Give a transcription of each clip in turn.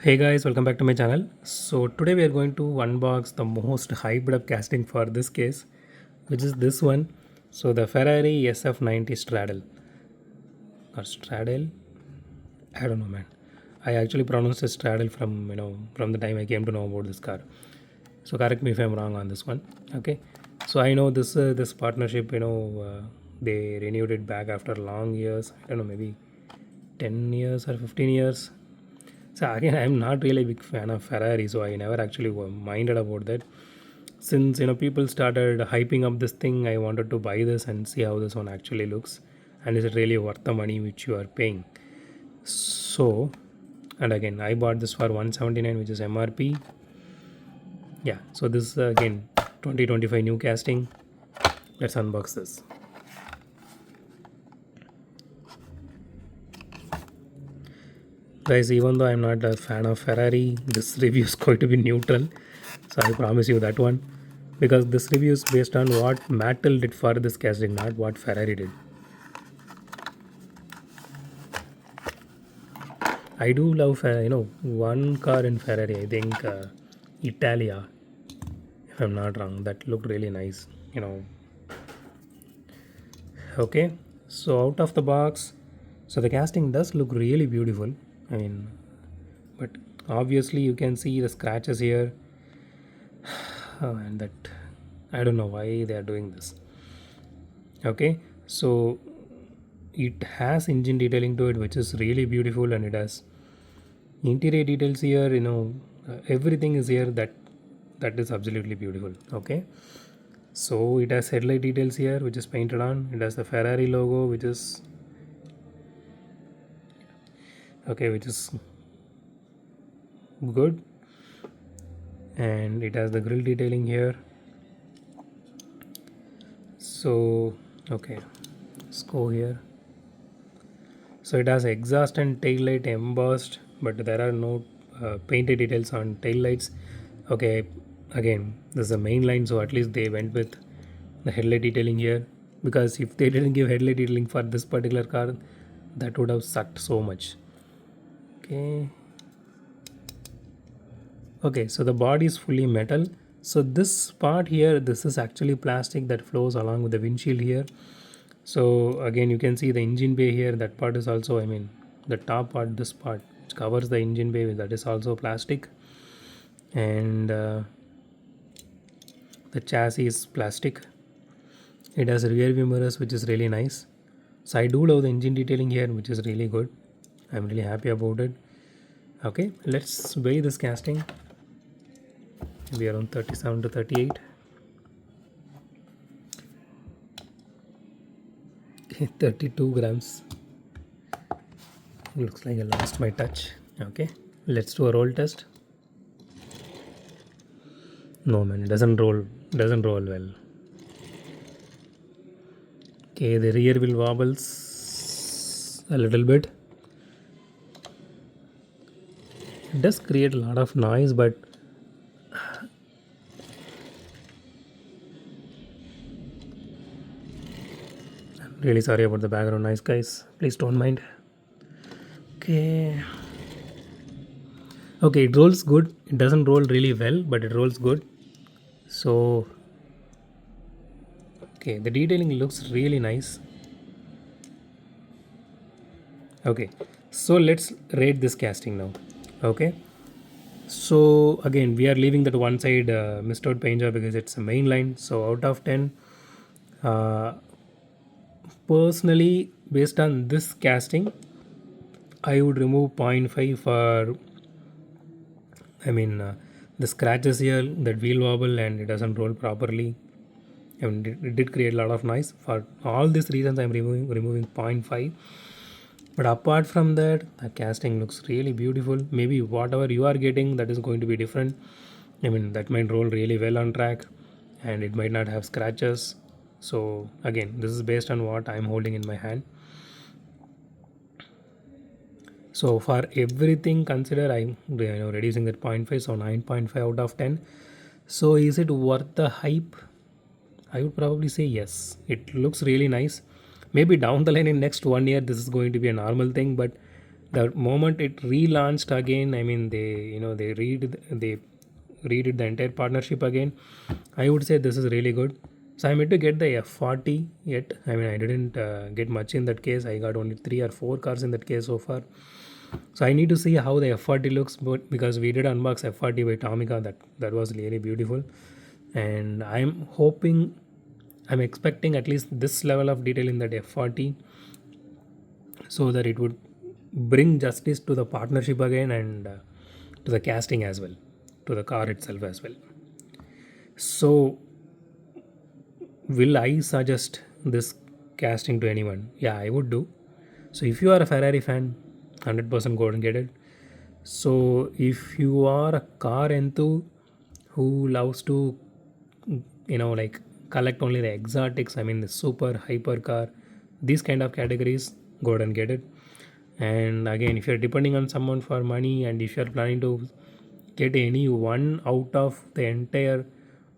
Hey guys, welcome back to my channel. So today we are going to unbox the most hyped up casting for this case, which is this one. So the Ferrari SF90 Straddle or Straddle, I don't know, man. I actually pronounced it Straddle from the time I came to know about this car. So correct me if I'm wrong on this one. Okay. So I know this partnership, they renewed it back after long years. I don't know, maybe 10 years or 15 years. So again, I'm not really a big fan of Ferrari, so I never actually minded about that. Since people started hyping up this thing, I wanted to buy this and see how this one actually looks, and is it really worth the money which you are paying? So, and again, I bought this for 179, which is MRP. Yeah, so this is again 2025 new casting. Let's unbox this. Guys, even though I'm not a fan of Ferrari, this review is going to be neutral. So I promise you that one. Because this review is based on what Mattel did for this casting, not what Ferrari did. I do love one car in Ferrari, I think Italia, if I'm not wrong. That looked really nice, Okay, so out of the box, so the casting does look really beautiful. I mean, but obviously you can see the scratches here. And that I don't know why they are doing this. Okay, so it has engine detailing to it, which is really beautiful, and it has interior details here. Everything is here that is absolutely beautiful. Okay, so it has headlight details here, which is painted on. It has the Ferrari logo, which is okay, which is good, and it has the grill detailing here. So okay, let's go here. So it has exhaust and tail light embossed, but there are no painted details on tail lights. Okay, again, this is the main line, so at least they went with the headlight detailing here, because if they didn't give headlight detailing for this particular car, that would have sucked so much. Okay. Okay, so the body is fully metal. So this part here, this is actually plastic that flows along with the windshield here. So again, you can see the engine bay here. That part is also, the top part, this part which covers the engine bay, that is also plastic. And the chassis is plastic. It has rear view mirrors, which is really nice. So I do love the engine detailing here, which is really good. I'm really happy about it. Okay, let's weigh this casting. Maybe around 37 to 38. Okay, 32 grams. Looks like I lost my touch. Okay, let's do a roll test. No man, it doesn't roll well. Okay, the rear wheel wobbles a little bit. It does create a lot of noise, but I'm really sorry about the background noise, guys. Please don't mind. Okay. Okay, it rolls good. It doesn't roll really well, but it rolls good. So okay, the detailing looks really nice. Okay, so let's rate this casting now. Okay, so again we are leaving that one side missed out paint job because it's a main line. So out of 10, uh, personally, based on this casting, I would remove zero point 0.5 for the scratches here, that wheel wobble, and it doesn't roll properly. It did create a lot of noise. For all these reasons, I'm removing 0.5. But apart from that, the casting looks really beautiful. Maybe whatever you are getting, that is going to be different. That might roll really well on track, and it might not have scratches. So again, this is based on what I'm holding in my hand. So for everything consider, I'm reducing that 0.5, so 9.5 out of 10. So is it worth the hype? I would probably say yes. It looks really nice. Maybe down the line in next 1 year, this is going to be a normal thing, but the moment it relaunched again, I mean they redid the entire partnership again. I would say this is really good. So I'm yet to get the F40 yet. I mean I didn't get much in that case. I got only 3 or 4 cars in that case so far. So I need to see how the F40 looks, but because we did unbox F40 by Tomica, that was really beautiful, and I'm expecting at least this level of detail in that F40, so that it would bring justice to the partnership again, and to the casting as well, to the car itself as well. So will I suggest this casting to anyone? Yeah, I would do. So if you are a Ferrari fan, 100% go and get it. So if you are a car enthu who loves to like collect only the exotics, I mean the super hyper car, these kind of categories, go ahead and get it. And again, if you're depending on someone for money, and if you're planning to get any one out of the entire,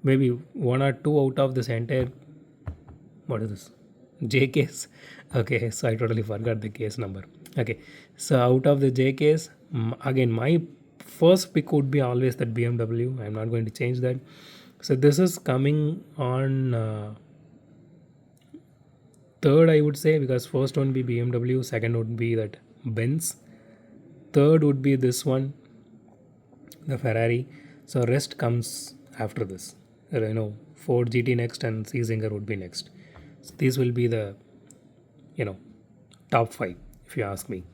maybe 1 or 2 out of this entire, what is this, J case. Okay, so I totally forgot the case number. Okay, so out of the J case, again my first pick would be always that BMW. I'm not going to change that. So this is coming on third, I would say, because first one be BMW, second would be that Benz, third would be this one, the Ferrari. So rest comes after this. Ford GT next, and C Singer would be next. So these will be the top 5 if you ask me.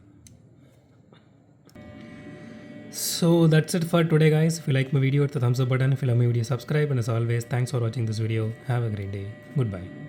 So that's it for today, guys. If you like my video, hit the thumbs up button. If you love my video, subscribe. And as always, thanks for watching this video. Have a great day. Goodbye.